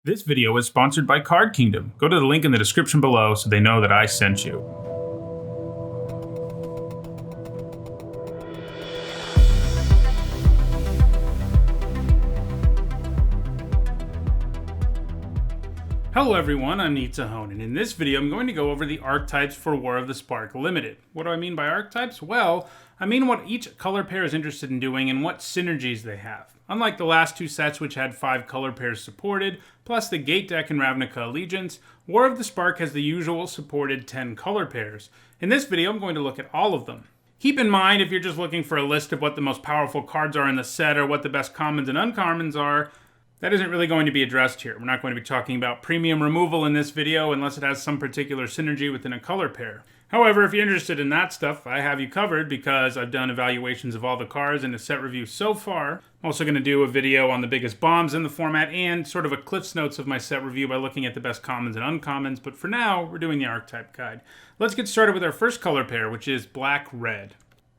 This video is sponsored by Card Kingdom. Go to the link in the description below so they know that I sent you. Hello everyone, I'm Nitsa, and in this video I'm going to go over the archetypes for War of the Spark Limited. What do I mean by archetypes? Well, I mean what each color pair is interested in doing and what synergies they have. Unlike the last two sets which had 5 color pairs supported, plus the Gate deck and Ravnica Allegiance, War of the Spark has the usual supported 10 color pairs. In this video I'm going to look at all of them. Keep in mind, if you're just looking for a list of what the most powerful cards are in the set or what the best commons and uncommons are, that isn't really going to be addressed here. We're not going to be talking about premium removal in this video unless it has some particular synergy within a color pair. However, if you're interested in that stuff, I have you covered because I've done evaluations of all the cards in a set review so far. I'm also going to do a video on the biggest bombs in the format and sort of a Cliff's Notes of my set review by looking at the best commons and uncommons, but for now, we're doing the archetype guide. Let's get started with our first color pair, which is black-red.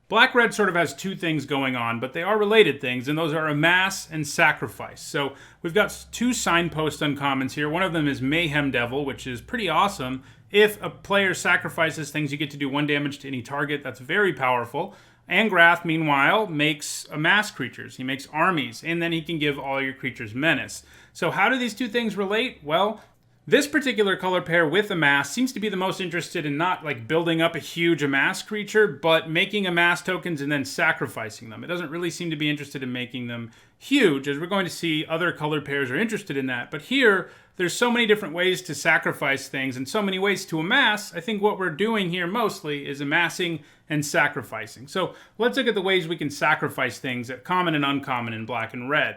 Black-red sort of has two things going on, but they are related things, and those are Amass and Sacrifice. So we've got 2 signpost uncommons here. One of them is Mayhem Devil, which is pretty awesome. If a player sacrifices things, you get to do 1 damage to any target. That's very powerful. Angrath, meanwhile, makes Amass creatures. He makes armies, and then he can give all your creatures menace. So how do these two things relate? Well, this particular color pair with Amass seems to be the most interested in not like building up a huge Amass creature, but making Amass tokens and then sacrificing them. It doesn't really seem to be interested in making them huge, as we're going to see other color pairs are interested in that. But here, there's so many different ways to sacrifice things and so many ways to amass. I think what we're doing here mostly is amassing and sacrificing. So let's look at the ways we can sacrifice things at common and uncommon in black and red.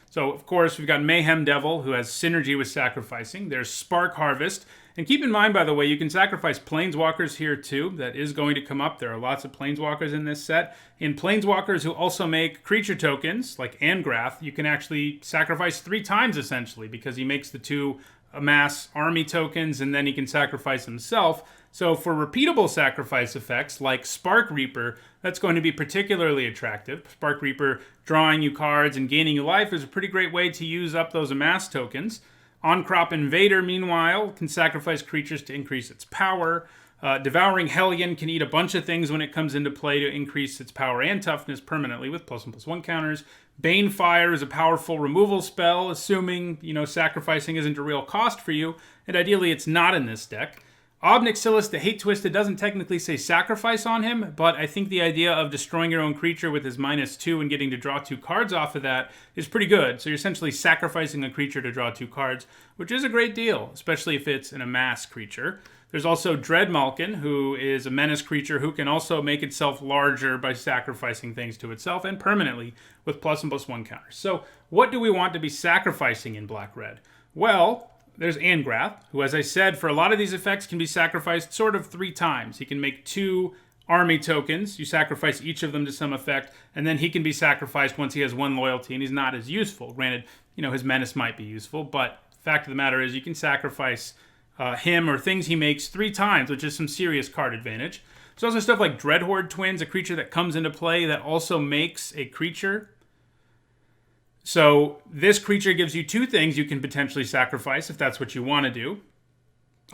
So, of course, we've got Mayhem Devil, who has synergy with sacrificing. There's Spark Harvest. And keep in mind, by the way, you can sacrifice Planeswalkers here, too. That is going to come up. There are lots of Planeswalkers in this set. In Planeswalkers who also make creature tokens, like Angrath, you can actually sacrifice 3 times, essentially, because he makes the 2 Amass army tokens, and then he can sacrifice himself. So for repeatable sacrifice effects, like Spark Reaper, that's going to be particularly attractive. Spark Reaper drawing you cards and gaining you life is a pretty great way to use up those Amass tokens. On-Crop Invader, meanwhile, can sacrifice creatures to increase its power. Devouring Hellion can eat a bunch of things when it comes into play to increase its power and toughness permanently with +1/+1 counters. Banefire is a powerful removal spell, assuming, sacrificing isn't a real cost for you, and ideally it's not in this deck. Obnixilis, the Hate Twisted, doesn't technically say sacrifice on him, but I think the idea of destroying your own creature with his -2 and getting to draw 2 cards off of that is pretty good. So you're essentially sacrificing a creature to draw 2 cards, which is a great deal, especially if it's an Amass creature. There's also Dreadmalkin, who is a menace creature who can also make itself larger by sacrificing things to itself and permanently with +1/+1 counters. So what do we want to be sacrificing in black-red? Well, there's Angrath, who, as I said, for a lot of these effects can be sacrificed sort of 3 times. He can make 2 army tokens. You sacrifice each of them to some effect, and then he can be sacrificed once he has 1 loyalty, and he's not as useful. Granted, his menace might be useful, but the fact of the matter is you can sacrifice him or things he makes 3 times, which is some serious card advantage. There's also stuff like Dreadhorde Twins, a creature that comes into play that also makes a creature. So this creature gives you 2 things you can potentially sacrifice if that's what you want to do.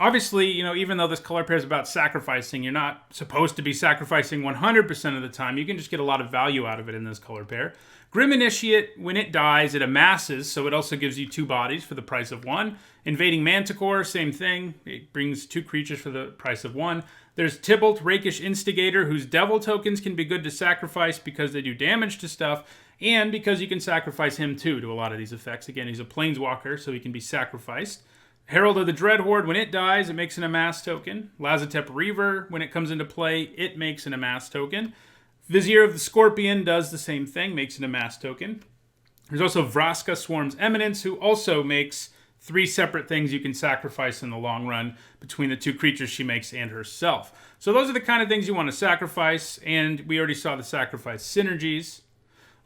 Obviously, even though this color pair is about sacrificing, you're not supposed to be sacrificing 100% of the time. You can just get a lot of value out of it in this color pair. Grim Initiate, when it dies, it amasses, so it also gives you 2 bodies for the price of 1. Invading Manticore, same thing. It brings 2 creatures for the price of 1. There's Tybalt, Rakish Instigator, whose devil tokens can be good to sacrifice because they do damage to stuff, and because you can sacrifice him too to a lot of these effects. Again, he's a Planeswalker, so he can be sacrificed. Herald of the Dreadhorde, when it dies, it makes an Amass token. Lazotep Reaver, when it comes into play, it makes an Amass token. Vizier of the Scorpion does the same thing, makes an Amass token. There's also Vraska, Swarm's Eminence, who also makes 3 separate things you can sacrifice in the long run between the 2 creatures she makes and herself. So those are the kind of things you want to sacrifice, and we already saw the sacrifice synergies.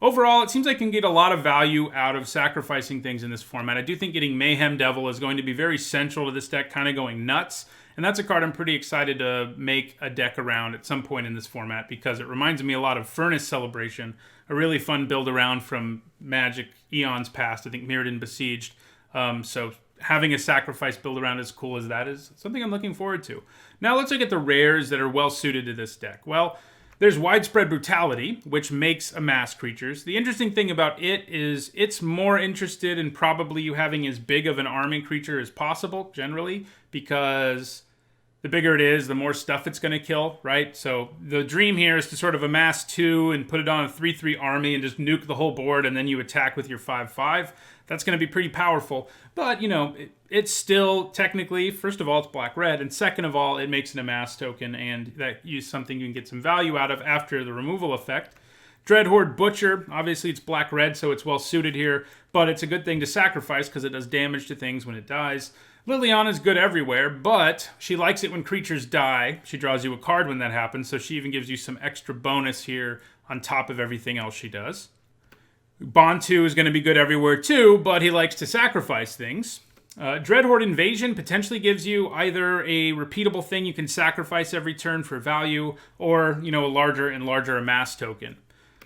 Overall, it seems like you can get a lot of value out of sacrificing things in this format. I do think getting Mayhem Devil is going to be very central to this deck kind of going nuts. And that's a card I'm pretty excited to make a deck around at some point in this format because it reminds me a lot of Furnace Celebration, a really fun build around from Magic eons past. I think Mirrodin Besieged. So having a sacrifice build around as cool as that is something I'm looking forward to. Now let's look at the rares that are well suited to this deck. Well, there's Widespread Brutality, which makes Amass creatures. The interesting thing about it is it's more interested in probably you having as big of an army creature as possible, generally, because the bigger it is, the more stuff it's going to kill, right? So the dream here is to sort of amass 2 and put it on a 3/3 army and just nuke the whole board, and then you attack with your 5/5. That's going to be pretty powerful. But, you know, it's still technically, first of all, it's black-red, and second of all, it makes an amass token, and that is something you can get some value out of after the removal effect. Dreadhorde Butcher, obviously it's black-red, so it's well suited here, but it's a good thing to sacrifice because it does damage to things when it dies. Liliana's good everywhere, but she likes it when creatures die. She draws you a card when that happens, so she even gives you some extra bonus here on top of everything else she does. Bantu is going to be good everywhere too, but he likes to sacrifice things. Dreadhorde Invasion potentially gives you either a repeatable thing you can sacrifice every turn for value, or, you know, a larger and larger amass token.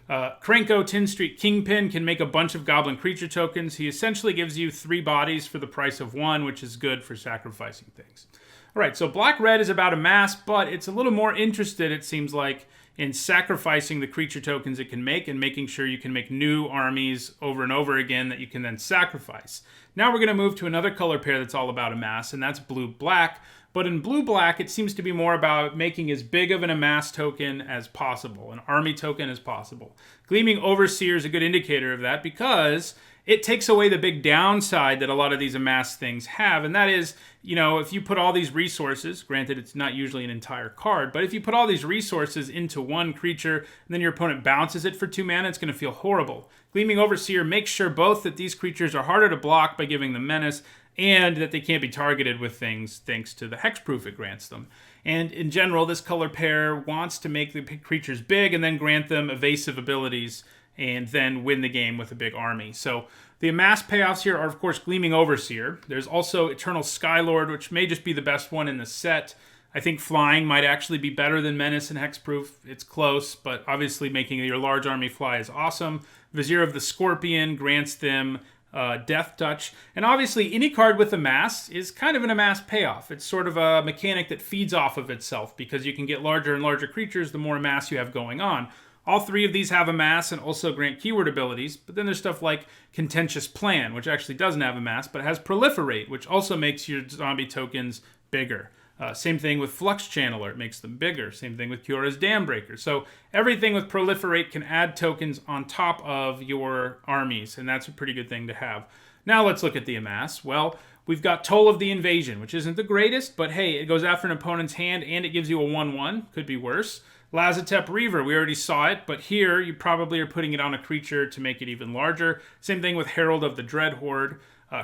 Krenko Tin Street Kingpin can make a bunch of goblin creature tokens. He essentially gives you 3 bodies for the price of 1, which is good for sacrificing things. All right, so black-red is about amass, but it's a little more interested, it seems like, in sacrificing the creature tokens it can make and making sure you can make new armies over and over again that you can then sacrifice. Now we're going to move to another color pair that's all about amass, and that's blue-black. But in blue-black, it seems to be more about making as big of an amass token as possible, an army token as possible. Gleaming Overseer is a good indicator of that because it takes away the big downside that a lot of these amass things have, and that is, you know, if you put all these resources, granted it's not usually an entire card, but if you put all these resources into one creature and then your opponent bounces it for 2 mana, it's going to feel horrible. Gleaming Overseer makes sure both that these creatures are harder to block by giving them menace, and that they can't be targeted with things thanks to the hexproof it grants them. And in general, this color pair wants to make the creatures big and then grant them evasive abilities and then win the game with a big army. So the Amass payoffs here are, of course, Gleaming Overseer. There's also Eternal Skylord, which may just be the best one in the set. I think flying might actually be better than Menace and Hexproof. It's close, but obviously making your large army fly is awesome. Vizier of the Scorpion grants them Death Touch. And obviously, any card with Amass is kind of an Amass payoff. It's sort of a mechanic that feeds off of itself because you can get larger and larger creatures the more Amass you have going on. All 3 of these have Amass and also grant keyword abilities, but then there's stuff like Contentious Plan, which actually doesn't have Amass, but it has Proliferate, which also makes your zombie tokens bigger. Same thing with Flux Channeler, it makes them bigger. Same thing with Kyora's Dambreaker. So everything with Proliferate can add tokens on top of your armies, and that's a pretty good thing to have. Now let's look at the Amass. Well, we've got Toll of the Invasion, which isn't the greatest, but hey, it goes after an opponent's hand and it gives you a 1/1. Could be worse. Lazotep Reaver, we already saw it, but here you probably are putting it on a creature to make it even larger. Same thing with Herald of the Dreadhorde.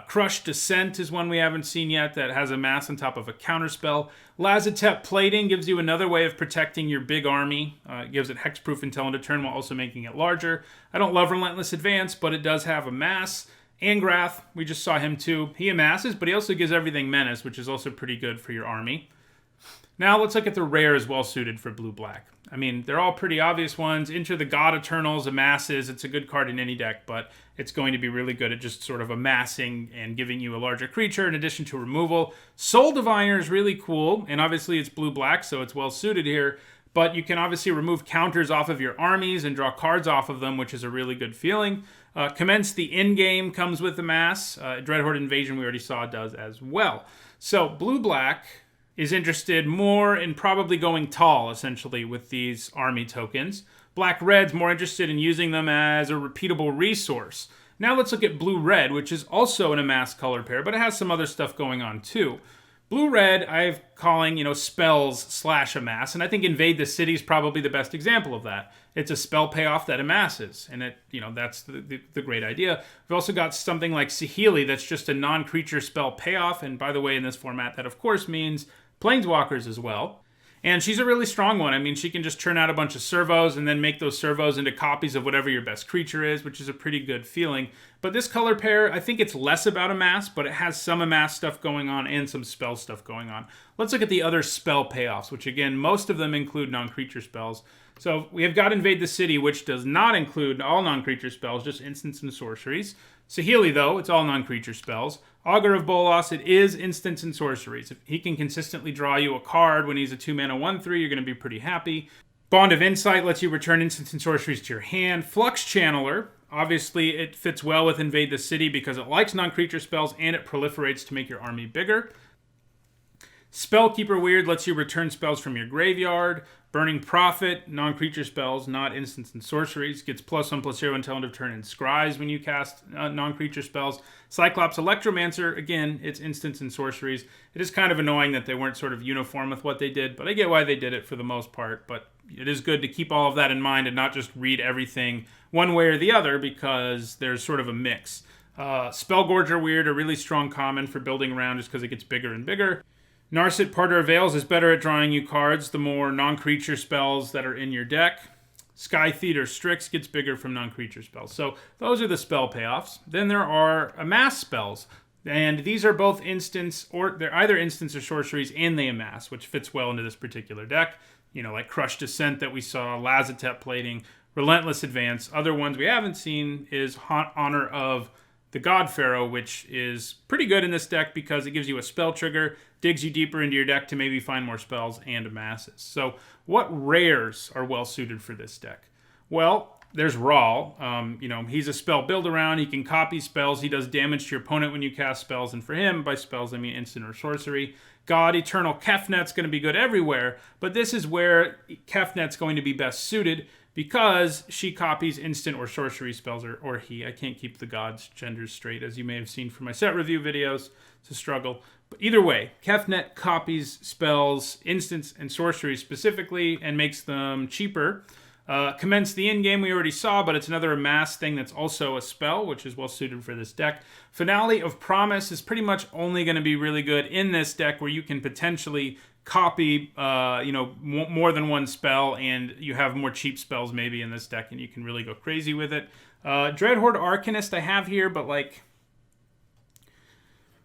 Crushed Descent is one we haven't seen yet that has Amass on top of a counterspell. Lazotep Plating gives you another way of protecting your big army. It gives it hexproof until end of turn while also making it larger. I don't love Relentless Advance, but it does have Amass. Angrath, we just saw him too. He amasses, but he also gives everything Menace, which is also pretty good for your army. Now let's look at the rares well suited for blue-black. I mean, they're all pretty obvious ones. Enter the God Eternals, Amasses. It's a good card in any deck, but it's going to be really good at just sort of amassing and giving you a larger creature in addition to removal. Soul Diviner is really cool, and obviously it's blue-black, so it's well suited here. But you can obviously remove counters off of your armies and draw cards off of them, which is a really good feeling. Commence the Endgame comes with Amass. Dreadhorde Invasion, we already saw, does as well. So blue-black is interested more in probably going tall, essentially, with these army tokens. Black-red's more interested in using them as a repeatable resource. Now let's look at blue-red, which is also an Amass color pair, but it has some other stuff going on too. Blue-red, I'm calling, spells / Amass, and I think Invade the City is probably the best example of that. It's a spell payoff that amasses, and that's the great idea. We've also got something like Saheeli that's just a non-creature spell payoff, and by the way, in this format, that of course means Planeswalkers as well. And she's a really strong one. I mean, she can just churn out a bunch of servos and then make those servos into copies of whatever your best creature is, which is a pretty good feeling. But this color pair, I think it's less about Amass, but it has some Amass stuff going on and some spell stuff going on. Let's look at the other spell payoffs, which again, most of them include non-creature spells. So we have got Invade the City, which does not include all non-creature spells, just instants and sorceries. Saheeli, though, it's all non-creature spells. Augur of Bolas, it is instants and sorceries. If he can consistently draw you a card when he's a 2-mana 1/3, you're going to be pretty happy. Bond of Insight lets you return instants and sorceries to your hand. Flux Channeler, obviously it fits well with Invade the City because it likes non-creature spells and it proliferates to make your army bigger. Spellkeeper Weird lets you return spells from your graveyard. Burning Prophet, non-creature spells, not instants and sorceries. Gets +1/+0 until end of turn and scries when you cast non-creature spells. Cyclops Electromancer, again, it's instants and sorceries. It is kind of annoying that they weren't sort of uniform with what they did, but I get why they did it for the most part. But it is good to keep all of that in mind and not just read everything one way or the other because there's sort of a mix. Spellgorger Weird, a really strong common for building around just because it gets bigger and bigger. Narset Parter of Veils is better at drawing you cards the more non-creature spells that are in your deck. Sky Theater Strix gets bigger from non-creature spells. So those are the spell payoffs. Then there are Amass Spells. And these are both instants, or they're either instants or sorceries, and they amass, which fits well into this particular deck. You know, like Crushed Descent that we saw, Lazotep Plating, Relentless Advance. Other ones we haven't seen is Honor of the God Pharaoh, which is pretty good in this deck because it gives you a spell trigger, digs you deeper into your deck to maybe find more spells, and amasses. So what rares are well suited for this deck? Well, there's Rawl. He's a spell build around. He can copy spells. He does damage to your opponent when you cast spells. And for him, by spells, I mean instant or sorcery. God, Eternal Kefnet's going to be good everywhere. But this is where Kefnet's going to be best suited because she copies instant or sorcery spells, or he. I can't keep the gods' genders straight, as you may have seen from my set review videos. It's a struggle. But either way, Kefnet copies spells, instants, and sorcery specifically, and makes them cheaper. Commence the Endgame we already saw, but it's another amass thing that's also a spell, which is well suited for this deck. Finale of Promise is pretty much only going to be really good in this deck where you can potentially copy more than one spell, and you have more cheap spells maybe in this deck, and you can really go crazy with it. Dreadhorde Arcanist I have here, but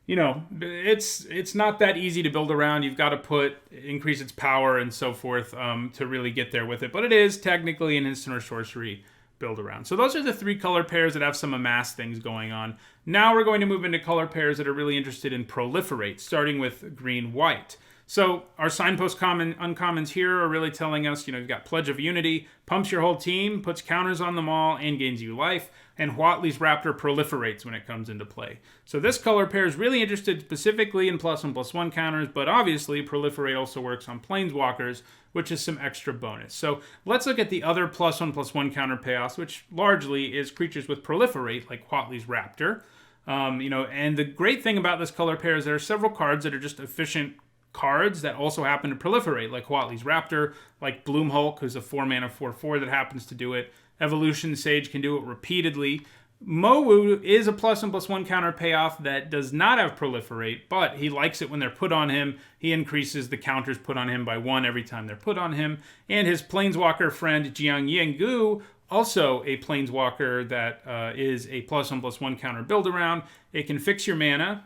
it's not that easy to build around. You've got to increase its power and so forth to really get there with it. But it is technically an instant or sorcery build around. So those are the three color pairs that have some amass things going on. Now we're going to move into color pairs that are really interested in proliferate, starting with green-white. So our signpost uncommons here are really telling us, you've got Pledge of Unity, pumps your whole team, puts counters on them all, and gains you life. And Huatli's Raptor proliferates when it comes into play. So this color pair is really interested specifically in +1/+1 counters, but obviously Proliferate also works on Planeswalkers, which is some extra bonus. So let's look at the other +1/+1 counter payoffs, which largely is creatures with Proliferate, like Huatli's Raptor. And the great thing about this color pair is there are several cards that are just efficient cards that also happen to proliferate, like Huatli's Raptor, like Bloomhulk, who's a 4-mana 4/4 that happens to do it. Evolution Sage can do it repeatedly. Mowu is a +1/+1 counter payoff that does not have proliferate, but he likes it when they're put on him. He increases the counters put on him by 1 every time they're put on him. And his Planeswalker friend Jiang Yengu, also a Planeswalker that is a +1/+1 counter build around. It can fix your mana.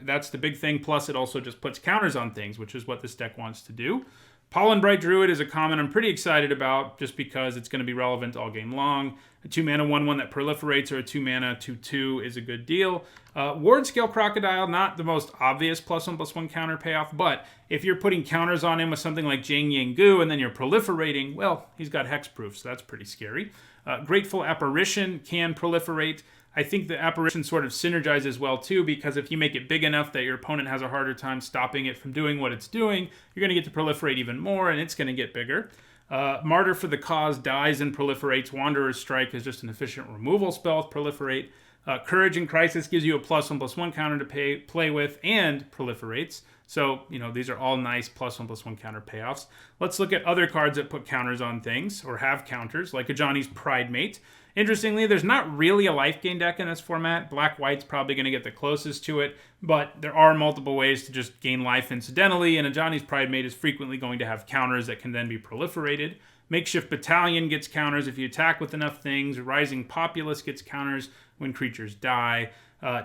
That's the big thing. Plus, it also just puts counters on things, which is what this deck wants to do. Pollen Bright Druid is a common I'm pretty excited about just because it's going to be relevant all game long. A 2-mana 1/1 that proliferates or a 2-mana 2/2 is a good deal. Ward Scale Crocodile, not the most obvious +1/+1 counter payoff, but if you're putting counters on him with something like Jiang Yengu and then you're proliferating, well, he's got hexproof, so that's pretty scary. Grateful Apparition can proliferate. I think the Apparition sort of synergizes well too, because if you make it big enough that your opponent has a harder time stopping it from doing what it's doing, you're going to get to proliferate even more, and it's going to get bigger. Martyr for the Cause dies and proliferates. Wanderer's Strike is just an efficient removal spell with proliferate. Courage in Crisis gives you a +1/+1 counter to play with and proliferates. So, these are all nice +1/+1 counter payoffs. Let's look at other cards that put counters on things, or have counters, like Ajani's Pridemate. Interestingly, there's not really a life gain deck in this format. Black-White's probably going to get the closest to it, but there are multiple ways to just gain life incidentally, and Ajani's Pridemate is frequently going to have counters that can then be proliferated. Makeshift Battalion gets counters if you attack with enough things. Rising Populace gets counters when creatures die.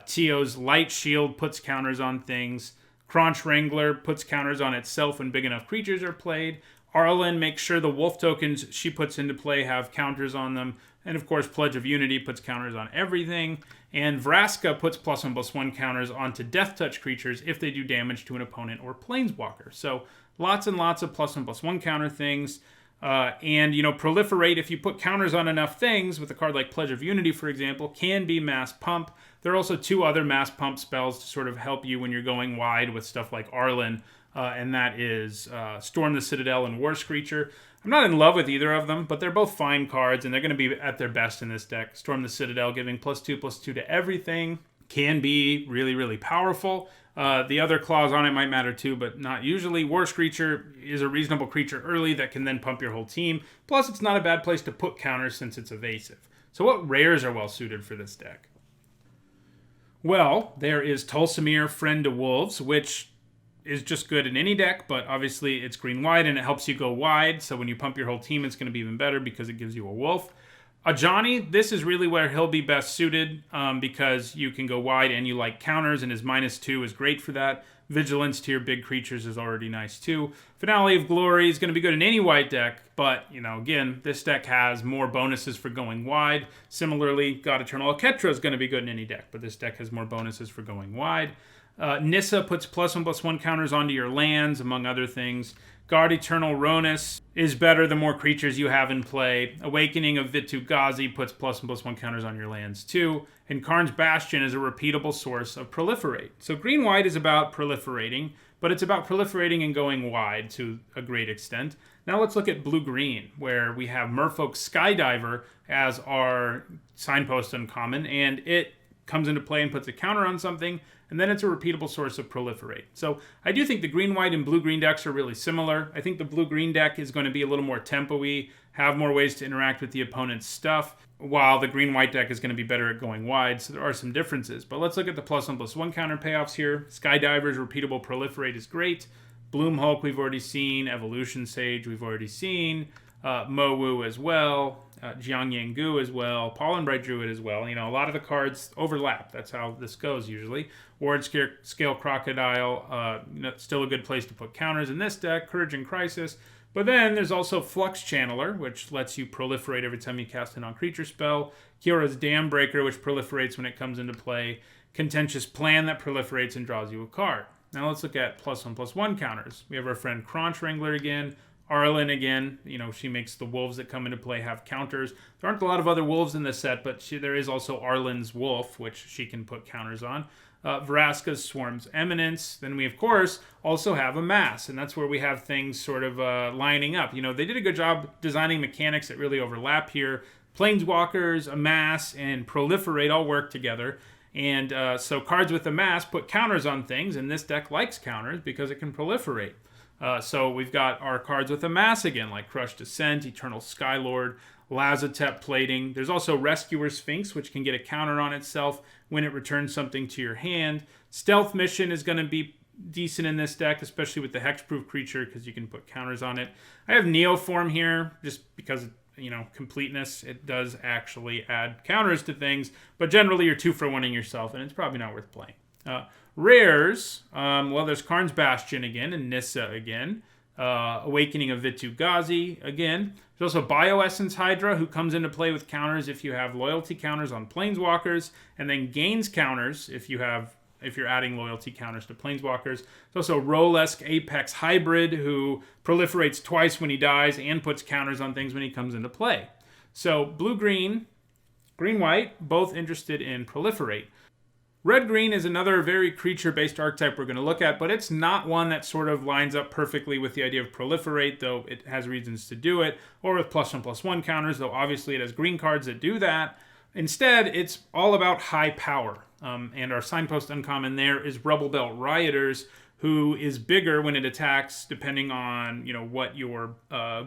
Tio's Light Shield puts counters on things. Crunch Wrangler puts counters on itself when big enough creatures are played. Arlen makes sure the wolf tokens she puts into play have counters on them. And of course, Pledge of Unity puts counters on everything. And Vraska puts +1/+1 counters onto Death Touch creatures if they do damage to an opponent or planeswalker. So lots and lots of +1/+1 counter things. And, Proliferate, if you put counters on enough things, with a card like Pledge of Unity, for example, can be Mass Pump. There are also 2 other Mass Pump spells to sort of help you when you're going wide with stuff like Arlen, and that is Storm the Citadel and War Screecher. I'm not in love with either of them, but they're both fine cards, and they're going to be at their best in this deck. Storm the Citadel giving +2/+2 to everything can be really, really powerful. The other clause on it might matter too, but not usually. War Screecher is a reasonable creature early that can then pump your whole team. Plus, it's not a bad place to put counters since it's evasive. So what rares are well suited for this deck? Well, there is Tulsimir, Friend to Wolves, which is just good in any deck, but obviously it's green-white and it helps you go wide. So when you pump your whole team, it's going to be even better because it gives you a wolf. Ajani, this is really where he'll be best suited because you can go wide and you like counters, and his -2 is great for that. Vigilance to your big creatures is already nice too. Finale of Glory is going to be good in any white deck, but, again, this deck has more bonuses for going wide. Similarly, God Eternal Oketra is going to be good in any deck, but this deck has more bonuses for going wide. Nissa puts +1/+1 counters onto your lands, among other things. Guard Eternal Ronus is better the more creatures you have in play. Awakening of Vitu-Ghazi puts +1/+1 counters on your lands too. And Karn's Bastion is a repeatable source of Proliferate. So green-white is about proliferating, but it's about proliferating and going wide to a great extent. Now let's look at blue-green, where we have Merfolk Skydiver as our signpost uncommon, and it comes into play and puts a counter on something, and then it's a repeatable source of Proliferate. So I do think the green-white and blue-green decks are really similar. I think the blue-green deck is going to be a little more tempo-y, have more ways to interact with the opponent's stuff, while the green-white deck is going to be better at going wide, so there are some differences. But let's look at the +1/+1 counter payoffs here. Skydiver's repeatable Proliferate is great. Bloom Hulk we've already seen. Evolution Sage we've already seen. Mowu as well. Jiang Yangu as well. Pollen Bright Druid as well. A lot of the cards overlap. That's how this goes usually. Ward Scale Crocodile, still a good place to put counters in this deck. Courage and Crisis. But then there's also Flux Channeler, which lets you proliferate every time you cast a non-creature spell. Kyora's Dam Breaker, which proliferates when it comes into play. Contentious Plan that proliferates and draws you a card. Now let's look at +1/+1 counters. We have our friend Crunch Wrangler again. Arlen again, she makes the wolves that come into play have counters. There aren't a lot of other wolves in this set, but there is also Arlen's wolf, which she can put counters on. Vraska's Swarm's Eminence. Then we, of course, also have Amass, and that's where we have things sort of lining up. They did a good job designing mechanics that really overlap here. Planeswalkers, Amass, and Proliferate all work together. And so cards with Amass put counters on things, and this deck likes counters because it can proliferate. So we've got our cards with Amass again, like Crushed Descent, Eternal Skylord, Lazotep Plating. There's also Rescuer Sphinx, which can get a counter on itself when it returns something to your hand. Stealth Mission is going to be decent in this deck, especially with the Hexproof creature, because you can put counters on it. I have Neoform here, just because, completeness. It does actually add counters to things, but generally you're 2-for-1ing yourself, and it's probably not worth playing. Rares, there's Karn's Bastion again, and Nissa again. Awakening of Vitu-Ghazi again. There's also Bioessence Hydra, who comes into play with counters if you have loyalty counters on Planeswalkers, and then gains counters if you're adding loyalty counters to Planeswalkers. There's also Rolesk Apex Hybrid, who proliferates twice when he dies and puts counters on things when he comes into play. So blue-green, green-white, both interested in Proliferate. Red-green is another very creature-based archetype we're going to look at, but it's not one that sort of lines up perfectly with the idea of Proliferate, though it has reasons to do it, or with +1/+1 counters, though obviously it has green cards that do that. Instead, it's all about high power, and our signpost uncommon there is Rubble Belt Rioters, who is bigger when it attacks, depending on what your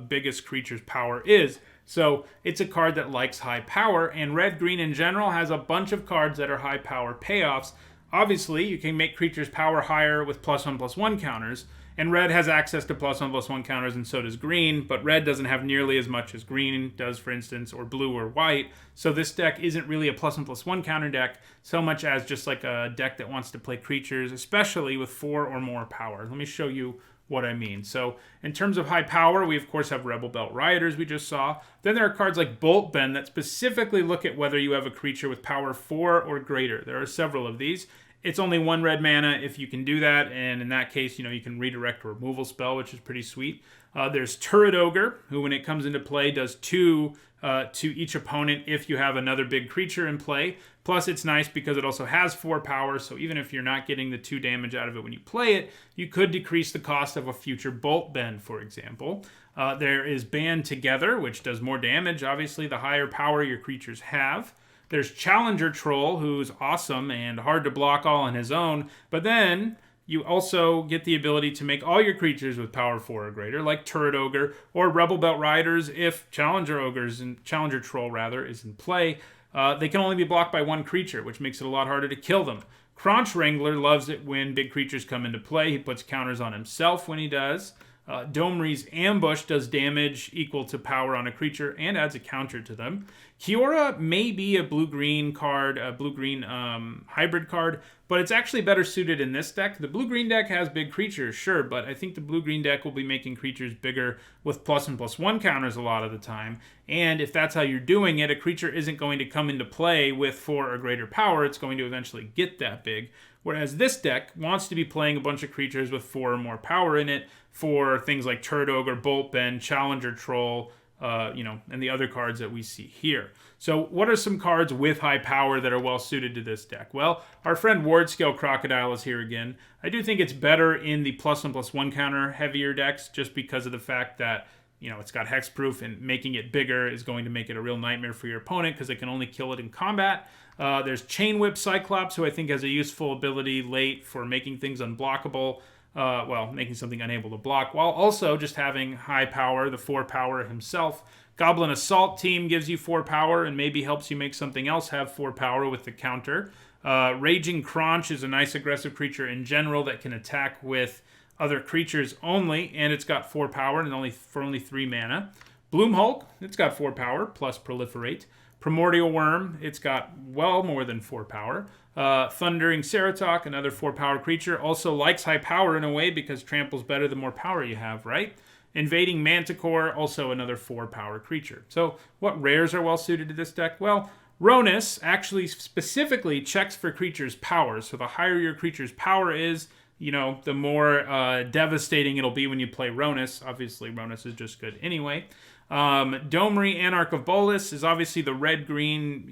biggest creature's power is. So it's a card that likes high power, and red-green in general has a bunch of cards that are high power payoffs. Obviously, you can make creatures power higher with +1/+1 counters, and red has access to +1/+1 counters, and so does green, but red doesn't have nearly as much as green does, for instance, or blue or white. So this deck isn't really a +1/+1 counter deck so much as just like a deck that wants to play creatures, especially with 4 or more power. Let me show you what I mean. So in terms of high power, we of course have Rebel Belt Rioters we just saw. Then there are cards like Bolt Bend that specifically look at whether you have a creature with power 4 or greater. There are several of these. It's only 1 red mana if you can do that, and in that case, you can redirect a removal spell, which is pretty sweet. There's Turret Ogre, who when it comes into play does 2 to each opponent if you have another big creature in play. Plus, it's nice because it also has 4 power, so even if you're not getting the 2 damage out of it when you play it, you could decrease the cost of a future Bolt Bend, for example. There is Band Together, which does more damage, obviously, the higher power your creatures have. There's Challenger Troll, who's awesome and hard to block all on his own, but then you also get the ability to make all your creatures with power 4 or greater, like Turret Ogre or Rebel Belt Riders if Challenger Troll is in play. They can only be blocked by 1 creature, which makes it a lot harder to kill them. Crunch Wrangler loves it when big creatures come into play. He puts counters on himself when he does. Domri's Ambush does damage equal to power on a creature and adds a counter to them. Kiora may be a blue-green card, a blue-green hybrid card, but it's actually better suited in this deck. The blue-green deck has big creatures, sure, but I think the blue-green deck will be making creatures bigger with plus and plus 1 counters a lot of the time. And if that's how you're doing it, a creature isn't going to come into play with 4 or greater power. It's going to eventually get that big. Whereas this deck wants to be playing a bunch of creatures with 4 or more power in it for things like Turret Ogre, Bolt Bend, Challenger Troll, and the other cards that we see here. So what are some cards with high power that are well suited to this deck? Well, our friend Wardscale Crocodile is here again. I do think it's better in the plus and plus 1 counter heavier decks just because of the fact that it's got hexproof, and making it bigger is going to make it a real nightmare for your opponent because they can only kill it in combat. There's Chain Whip Cyclops, who I think has a useful ability late for making things unblockable. Making something unable to block, while also just having high power, the 4 power himself. Goblin Assault Team gives you 4 power and maybe helps you make something else have 4 power with the counter. Raging Crunch is a nice aggressive creature in general that can attack with other creatures only, and it's got 4 power and only 3 mana. Bloom Hulk, it's got 4 power plus Proliferate. Primordial Worm, it's got well more than 4 power. Thundering Ceratok, another 4 power creature, also likes high power in a way because trample's better the more power you have, right? Invading Manticore, also another 4 power creature. So what rares are well suited to this deck? Well, Ronus actually specifically checks for creatures' power. So the higher your creature's power is, the more devastating it'll be when you play Ronus. Obviously, Ronus is just good anyway. Domri, Anarch of Bolas, is obviously the red-green,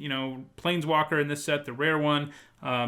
planeswalker in this set, the rare one.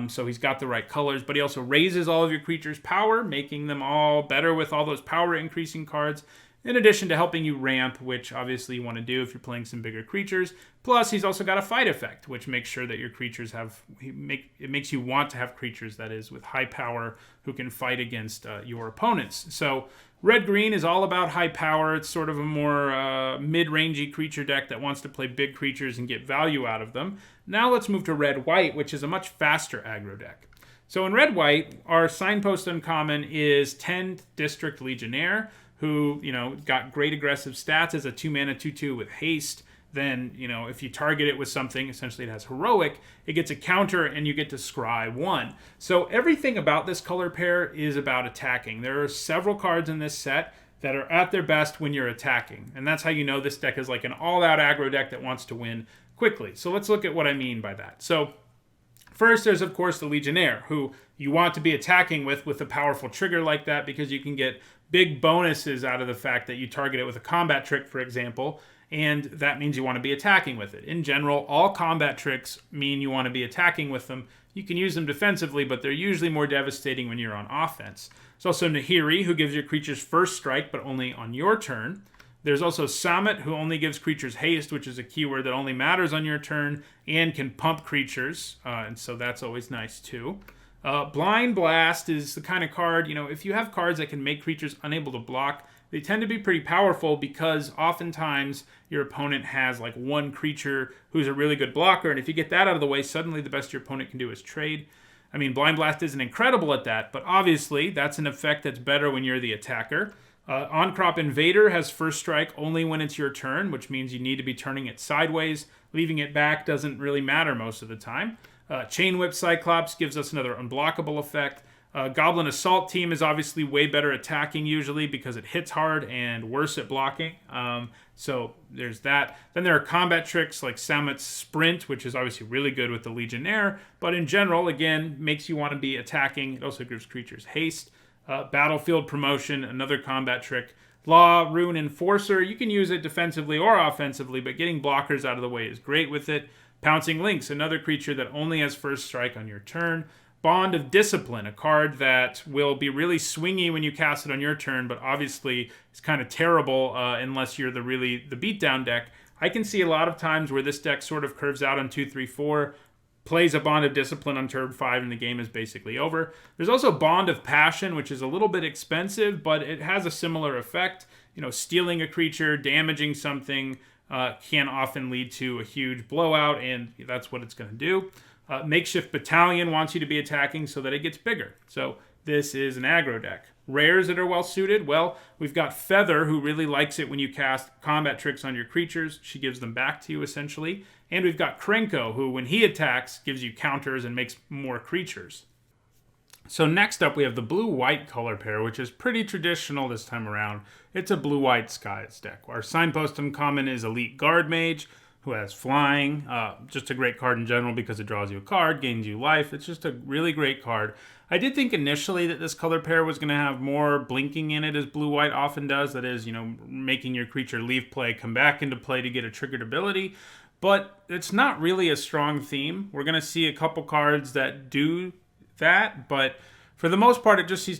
So he's got the right colors, but he also raises all of your creatures' power, making them all better with all those power-increasing cards, in addition to helping you ramp, which obviously you want to do if you're playing some bigger creatures. Plus, he's also got a fight effect, which makes sure that your creatures it makes you want to have creatures, that is, with high power who can fight against your opponents. So red-green is all about high power. It's sort of a more mid-rangey creature deck that wants to play big creatures and get value out of them. Now let's move to red-white, which is a much faster aggro deck. So in red-white, our signpost uncommon is 10th District Legionnaire, who, got great aggressive stats as a 2-mana 2/2 with haste. Then, if you target it with something, essentially it has heroic, it gets a counter and you get to scry 1. So everything about this color pair is about attacking. There are several cards in this set that are at their best when you're attacking. And that's how you know this deck is like an all-out aggro deck that wants to win quickly. So let's look at what I mean by that. So first, there's, of course, the Legionnaire, who you want to be attacking with a powerful trigger like that because you can get big bonuses out of the fact that you target it with a combat trick, for example, and that means you want to be attacking with it. In general, all combat tricks mean you want to be attacking with them. You can use them defensively, but they're usually more devastating when you're on offense. There's also Nahiri, who gives your creatures first strike, but only on your turn. There's also Summit, who only gives creatures haste, which is a keyword that only matters on your turn and can pump creatures, and so that's always nice too. Blind Blast is the kind of card, if you have cards that can make creatures unable to block, they tend to be pretty powerful because oftentimes your opponent has like one creature who's a really good blocker, and if you get that out of the way, suddenly the best your opponent can do is trade. I mean, Blind Blast isn't incredible at that, but obviously that's an effect that's better when you're the attacker. On-Crop Invader has first strike only when it's your turn, which means you need to be turning it sideways. Leaving it back doesn't really matter most of the time. Chain Whip Cyclops gives us another unblockable effect. Goblin Assault Team is obviously way better attacking usually because it hits hard and worse at blocking. So there's that. Then there are combat tricks like Samet's Sprint, which is obviously really good with the Legionnaire, but in general, again, makes you want to be attacking. It also gives creatures haste. Battlefield Promotion, another combat trick. Law, Rune Enforcer, you can use it defensively or offensively, but getting blockers out of the way is great with it. Pouncing Lynx, another creature that only has first strike on your turn. Bond of Discipline, a card that will be really swingy when you cast it on your turn, but obviously it's kind of terrible unless you're the beatdown deck. I can see a lot of times where this deck sort of curves out on 2, 3, 4, plays a Bond of Discipline on turn 5, and the game is basically over. There's also Bond of Passion, which is a little bit expensive, but it has a similar effect. You know, stealing a creature, damaging something can often lead to a huge blowout, and that's what it's going to do. Makeshift Battalion wants you to be attacking so that it gets bigger. So this is an aggro deck. Rares that are well suited, well, we've got Feather, who really likes it when you cast combat tricks on your creatures. She gives them back to you, essentially. And we've got Krenko, who, when he attacks, gives you counters and makes more creatures. So next up, we have the blue-white color pair, which is pretty traditional this time around. It's a blue-white Skies deck. Our signpost uncommon is Elite Guard Mage, who has flying. Just a great card in general because it draws you a card, gains you life. It's just a really great card. I did think initially that this color pair was going to have more blinking in it, as blue-white often does. That is, you know, making your creature leave play, come back into play to get a triggered ability. But it's not really a strong theme. We're going to see a couple cards that do that, but for the most part, it just seems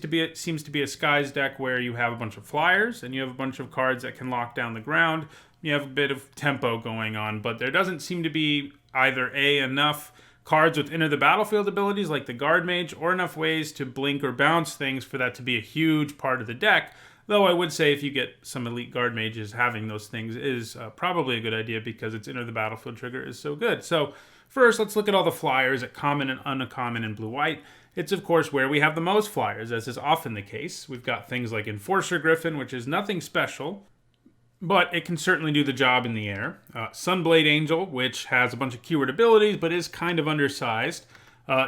to be a Skies deck where you have a bunch of flyers and you have a bunch of cards that can lock down the ground. You have a bit of tempo going on, but there doesn't seem to be either enough cards with enter the battlefield abilities like the Guard Mage, or enough ways to blink or bounce things for that to be a huge part of the deck. Though I would say if you get some Elite Guard Mages, having those things is probably a good idea because its enter the battlefield trigger is so good. So first, let's look at all the flyers at common and uncommon in blue-white. It's, of course, where we have the most flyers, as is often the case. We've got things like Enforcer Griffin, which is nothing special, but it can certainly do the job in the air. Sunblade Angel, which has a bunch of keyword abilities, but is kind of undersized.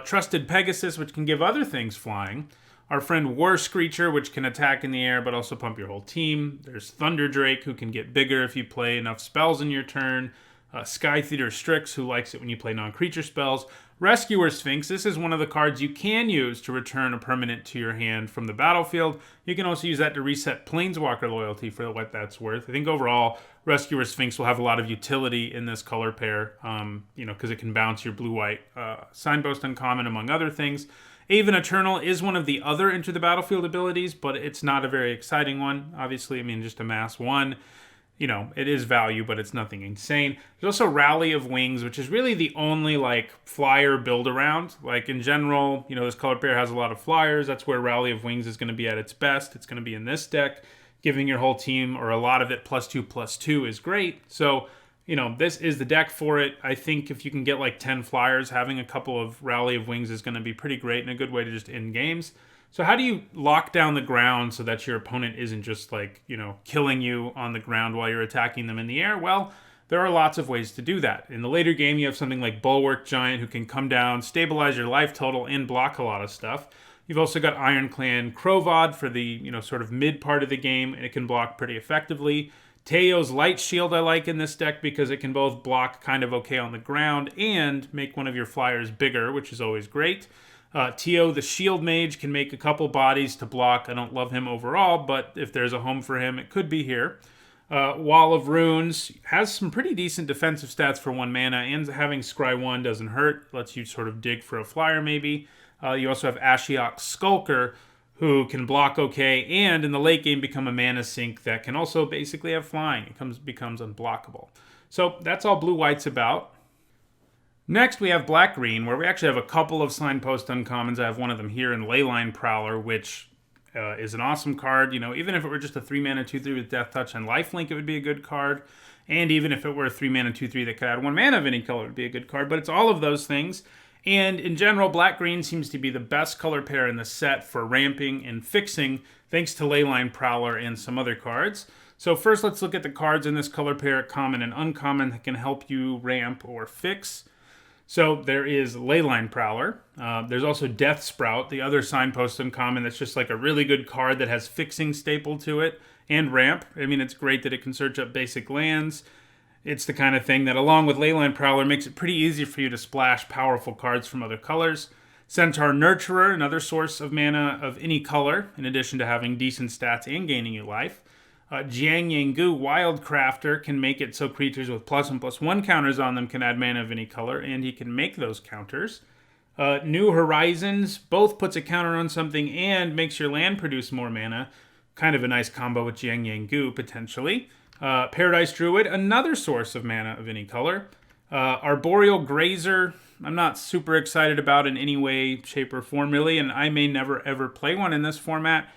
Trusted Pegasus, which can give other things flying. Our friend War Screecher, which can attack in the air, but also pump your whole team. There's Thunder Drake, who can get bigger if you play enough spells in your turn. Sky Theater Strix, who likes it when you play non-creature spells. Rescuer Sphinx, this is one of the cards you can use to return a permanent to your hand from the battlefield. You can also use that to reset Planeswalker loyalty for what that's worth. I think overall, Rescuer Sphinx will have a lot of utility in this color pair, because it can bounce your blue-white signpost uncommon, among other things. Aven Eternal is one of the other Enter the Battlefield abilities, but it's not a very exciting one. Obviously, I mean, just amass one. You know, it is value, but it's nothing insane. There's also Rally of Wings, which is really the only, flyer build-around. Like, in general, this color pair has a lot of flyers. That's where Rally of Wings is going to be at its best. It's going to be in this deck. Giving your whole team, or a lot of it, +2/+2 is great. So, this is the deck for it. I think if you can get, 10 flyers, having a couple of Rally of Wings is going to be pretty great and a good way to just end games. So how do you lock down the ground so that your opponent isn't just killing you on the ground while you're attacking them in the air? Well, there are lots of ways to do that. In the later game, you have something like Bulwark Giant who can come down, stabilize your life total, and block a lot of stuff. You've also got Ironclan Krovod for the, sort of mid part of the game, and it can block pretty effectively. Teo's Light Shield I like in this deck because it can both block kind of okay on the ground and make one of your flyers bigger, which is always great. Teo, the Shield Mage, can make a couple bodies to block. I don't love him overall, but if there's a home for him, it could be here. Wall of Runes has some pretty decent defensive stats for 1 mana, and having Scry 1 doesn't hurt. Lets you sort of dig for a flyer, maybe. You also have Ashiok Skulker, who can block okay, and in the late game become a mana sink that can also basically have flying. It becomes unblockable. So that's all blue-white's about. Next, we have black-green, where we actually have a couple of signpost uncommons. I have one of them here in Leyline Prowler, which is an awesome card. Even if it were just a 3-mana 2/3 with Death Touch and Lifelink, it would be a good card. And even if it were a 3-mana 2/3 that could add 1 mana of any color, it would be a good card. But it's all of those things. And in general, black-green seems to be the best color pair in the set for ramping and fixing, thanks to Leyline Prowler and some other cards. So first, let's look at the cards in this color pair, common and uncommon, that can help you ramp or fix. So there is Leyline Prowler. There's also Death Sprout, the other signpost uncommon that's just like a really good card that has fixing staple to it and ramp. I mean, it's great that it can search up basic lands. It's the kind of thing that, along with Leyline Prowler, makes it pretty easy for you to splash powerful cards from other colors. Centaur Nurturer, another source of mana of any color, in addition to having decent stats and gaining you life. Jiang Yangu Wildcrafter can make it so creatures with +1/+1 counters on them can add mana of any color, and he can make those counters. New Horizons both puts a counter on something and makes your land produce more mana. Kind of a nice combo with Jiang Yangu, potentially. Paradise Druid, another source of mana of any color. Arboreal Grazer, I'm not super excited about in any way, shape, or form, really, and I may never ever play one in this format.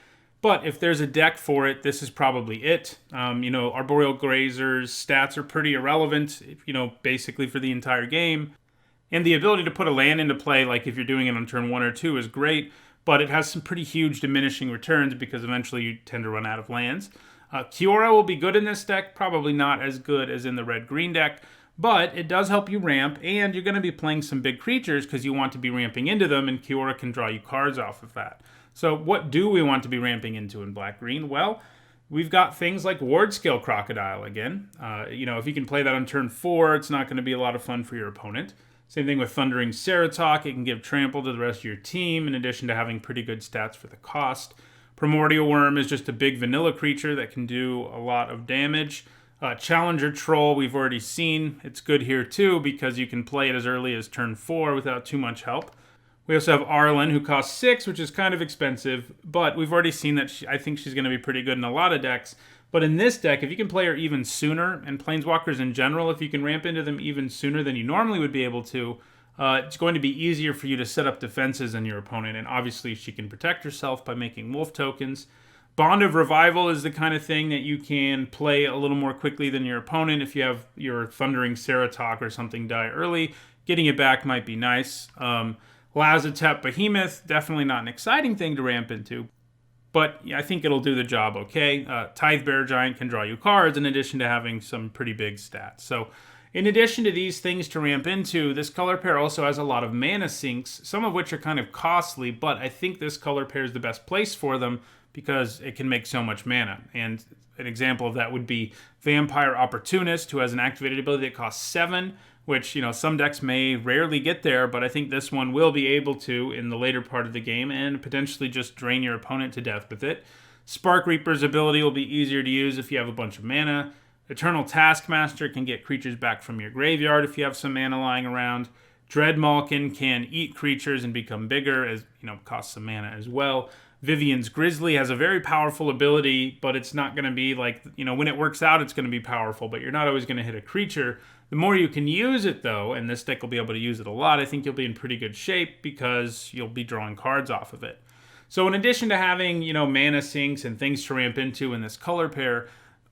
But if there's a deck for it, this is probably it. Arboreal Grazer's stats are pretty irrelevant, basically for the entire game. And the ability to put a land into play, like if you're doing it on turn 1 or 2, is great. But it has some pretty huge diminishing returns because eventually you tend to run out of lands. Kiora will be good in this deck, probably not as good as in the red-green deck, but it does help you ramp, and you're going to be playing some big creatures because you want to be ramping into them, and Kiora can draw you cards off of that. So what do we want to be ramping into in black-green? Well, we've got things like Ward Scale Crocodile again. If you can play that on turn 4, it's not going to be a lot of fun for your opponent. Same thing with Thundering Ceratok. It can give trample to the rest of your team, in addition to having pretty good stats for the cost. Primordial Worm is just a big vanilla creature that can do a lot of damage. Challenger Troll, we've already seen. It's good here too because you can play it as early as turn 4 without too much help. We also have Arlen, who costs 6, which is kind of expensive, but we've already seen that I think she's going to be pretty good in a lot of decks. But in this deck, if you can play her even sooner, and Planeswalkers in general, if you can ramp into them even sooner than you normally would be able to, it's going to be easier for you to set up defenses on your opponent, and obviously she can protect herself by making wolf tokens. Bond of Revival is the kind of thing that you can play a little more quickly than your opponent. If you have your Thundering Ceratok or something die early, getting it back might be nice. Lazotep Behemoth, definitely not an exciting thing to ramp into, but I think it'll do the job okay. Tithe Bear Giant can draw you cards in addition to having some pretty big stats. So in addition to these things to ramp into, this color pair also has a lot of mana sinks, some of which are kind of costly, but I think this color pair is the best place for them because it can make so much mana. And an example of that would be Vampire Opportunist, who has an activated ability that costs 7, which, some decks may rarely get there, but I think this one will be able to in the later part of the game and potentially just drain your opponent to death with it. Spark Reaper's ability will be easier to use if you have a bunch of mana. Eternal Taskmaster can get creatures back from your graveyard if you have some mana lying around. Dread Malkin can eat creatures and become bigger, as costs some mana as well. Vivian's Grizzly has a very powerful ability, but it's not going to be like, when it works out, it's going to be powerful, but you're not always going to hit a creature. The more you can use it, though, and this deck will be able to use it a lot, I think you'll be in pretty good shape because you'll be drawing cards off of it. So in addition to having, mana sinks and things to ramp into in this color pair,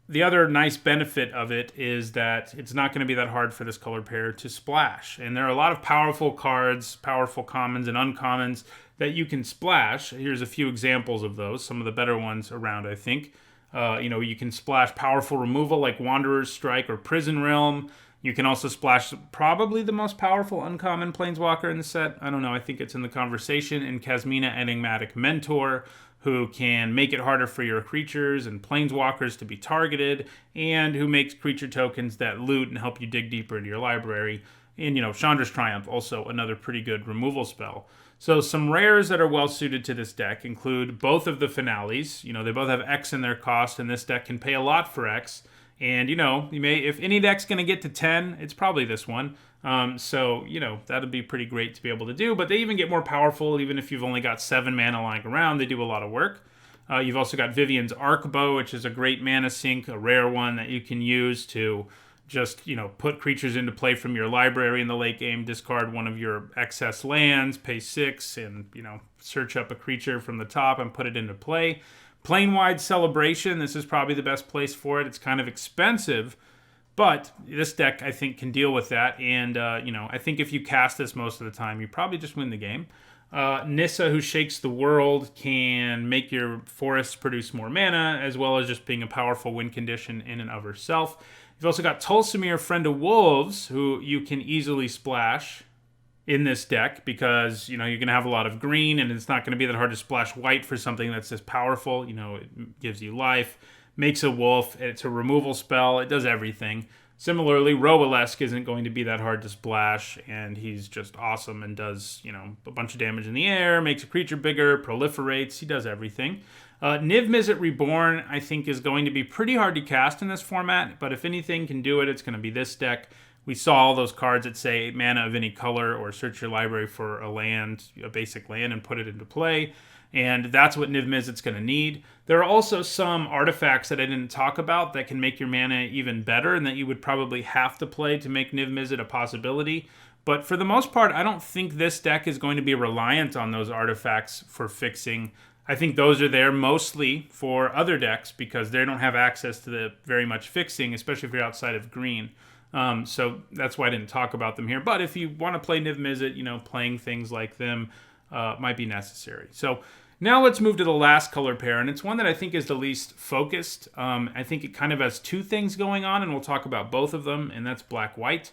the other nice benefit of it is that it's not going to be that hard for this color pair to splash. And there are a lot of powerful cards, powerful commons and uncommons that you can splash. Here's a few examples of those, some of the better ones around, I think. You can splash powerful removal like Wanderer's Strike or Prison Realm. You can also splash probably the most powerful uncommon Planeswalker in the set. I don't know, I think it's in the conversation, in Kasmina Enigmatic Mentor, who can make it harder for your creatures and Planeswalkers to be targeted, and who makes creature tokens that loot and help you dig deeper into your library. And, Chandra's Triumph, also another pretty good removal spell. So some rares that are well suited to this deck include both of the Finales. They both have X in their cost, and this deck can pay a lot for X. And, if any deck's going to get to 10, it's probably this one. That'd be pretty great to be able to do. But they even get more powerful, even if you've only got 7 mana lying around. They do a lot of work. You've also got Vivian's Arcbow, which is a great mana sink, a rare one that you can use to just, put creatures into play from your library in the late game, discard one of your excess lands, pay 6, and, search up a creature from the top and put it into play. Plane-wide Celebration, this is probably the best place for it. It's kind of expensive, but this deck, I think, can deal with that. And, I think if you cast this most of the time, you probably just win the game. Nissa, who shakes the world, can make your forests produce more mana, as well as just being a powerful win condition in and of herself. You've also got Tulsimir, Friend of Wolves, who you can easily splash. in this deck because, you're going to have a lot of green and it's not going to be that hard to splash white for something that's this powerful. It gives you life, makes a wolf, it's a removal spell, it does everything. Similarly, Robolesk isn't going to be that hard to splash, and he's just awesome and does, a bunch of damage in the air, makes a creature bigger, proliferates, he does everything. Niv Mizzet Reborn, I think, is going to be pretty hard to cast in this format, but if anything can do it, it's going to be this deck. We saw all those cards that say mana of any color or search your library for a land, a basic land, and put it into play. And that's what Niv Mizzet's going to need. There are also some artifacts that I didn't talk about that can make your mana even better and that you would probably have to play to make Niv Mizzet a possibility. But for the most part, I don't think this deck is going to be reliant on those artifacts for fixing. I think those are there mostly for other decks because they don't have access to the very much fixing, especially if you're outside of green. So that's why I didn't talk about them here. But if you want to play Niv Mizzet, playing things like them might be necessary. So now let's move to the last color pair, and it's one that I think is the least focused. I think it kind of has two things going on, and we'll talk about both of them, and that's black-white.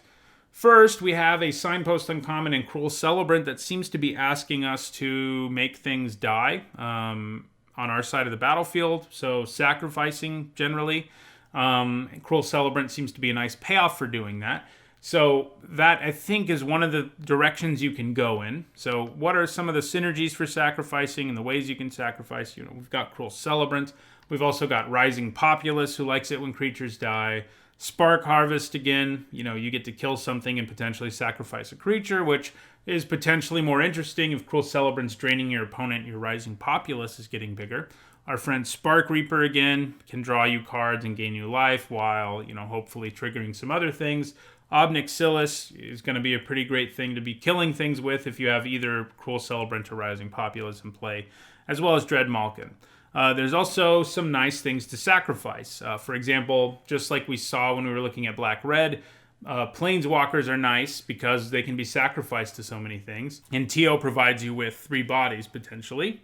First, we have a Signpost Uncommon and Cruel Celebrant that seems to be asking us to make things die on our side of the battlefield, so sacrificing generally. Cruel Celebrant seems to be a nice payoff for doing that. So that, I think, is one of the directions you can go in. So what are some of the synergies for sacrificing and the ways you can sacrifice? We've got Cruel Celebrant. We've also got Rising Populace, who likes it when creatures die. Spark Harvest, again, you get to kill something and potentially sacrifice a creature, which is potentially more interesting if Cruel Celebrant's draining your opponent, your Rising Populace is getting bigger. Our friend Spark Reaper, again, can draw you cards and gain you life while, hopefully triggering some other things. Obnixilis is going to be a pretty great thing to be killing things with if you have either Cruel Celebrant or Rising Populace in play, as well as Dread Malkin. There's also some nice things to sacrifice. For example, just like we saw when we were looking at Black-Red, Planeswalkers are nice because they can be sacrificed to so many things. And TO provides you with 3 bodies, potentially.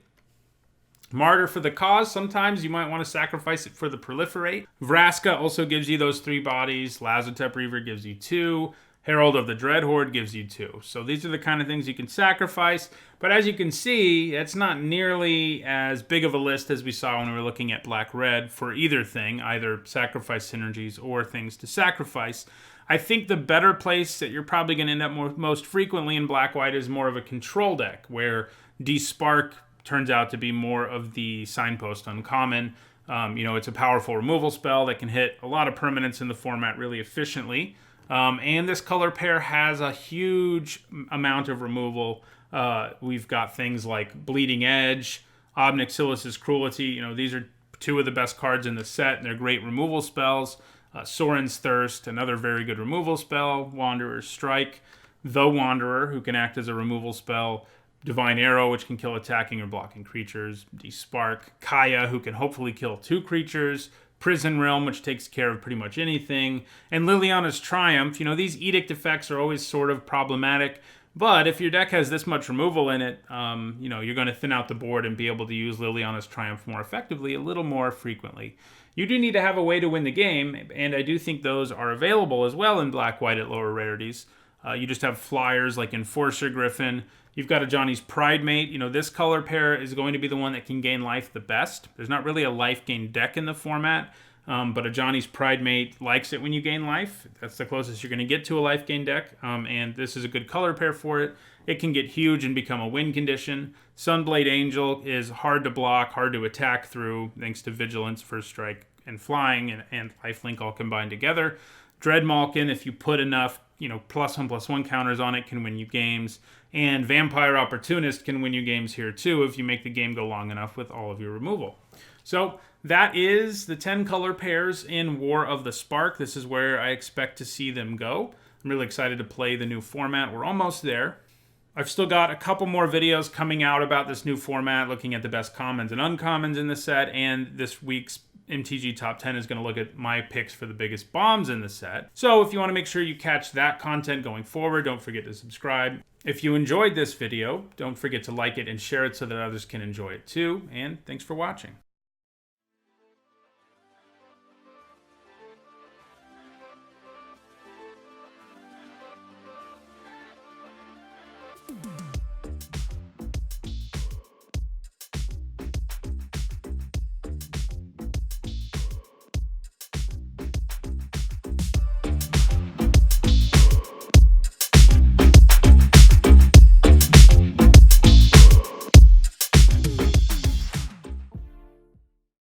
Martyr for the Cause, sometimes you might want to sacrifice it for the Proliferate. Vraska also gives you those 3 bodies. Lazotep Reaver gives you 2. Herald of the Dreadhorde gives you 2. So these are the kind of things you can sacrifice. But as you can see, it's not nearly as big of a list as we saw when we were looking at Black-Red for either thing, either sacrifice synergies or things to sacrifice. I think the better place that you're probably going to end up most frequently in Black-White is more of a control deck, where Despark turns out to be more of the Signpost Uncommon. It's a powerful removal spell that can hit a lot of permanents in the format really efficiently. And this color pair has a huge amount of removal. We've got things like Bleeding Edge, Obnixilis' Cruelty. These are 2 of the best cards in the set, and they're great removal spells. Sorin's Thirst, another very good removal spell. Wanderer's Strike, The Wanderer, who can act as a removal spell. Divine Arrow, which can kill attacking or blocking creatures. Despark. Kaya, who can hopefully kill 2 creatures. Prison Realm, which takes care of pretty much anything. And Liliana's Triumph. These edict effects are always sort of problematic. But if your deck has this much removal in it, you're going to thin out the board and be able to use Liliana's Triumph more effectively, a little more frequently. You do need to have a way to win the game, and I do think those are available as well in Black-White at lower rarities. You just have flyers like Enforcer Griffin. You've got a Johnny's Pridemate. This color pair is going to be the one that can gain life the best. There's not really a life gain deck in the format, but a Johnny's Pridemate likes it when you gain life. That's the closest you're going to get to a life gain deck, and this is a good color pair for it. It can get huge and become a win condition. Sunblade Angel is hard to block, hard to attack through, thanks to Vigilance, First Strike, and Flying, and Lifelink all combined together. Dread Malkin, if you put enough +1/+1 counters on it, can win you games. And Vampire Opportunist can win you games here too if you make the game go long enough with all of your removal. So that is the 10 color pairs in War of the Spark. This is where I expect to see them go. I'm really excited to play the new format. We're almost there. I've still got a couple more videos coming out about this new format, looking at the best commons and uncommons in the set, and this week's MTG Top 10 is going to look at my picks for the biggest bombs in the set. So if you want to make sure you catch that content going forward, don't forget to subscribe. If you enjoyed this video, don't forget to like it and share it so that others can enjoy it too. And thanks for watching.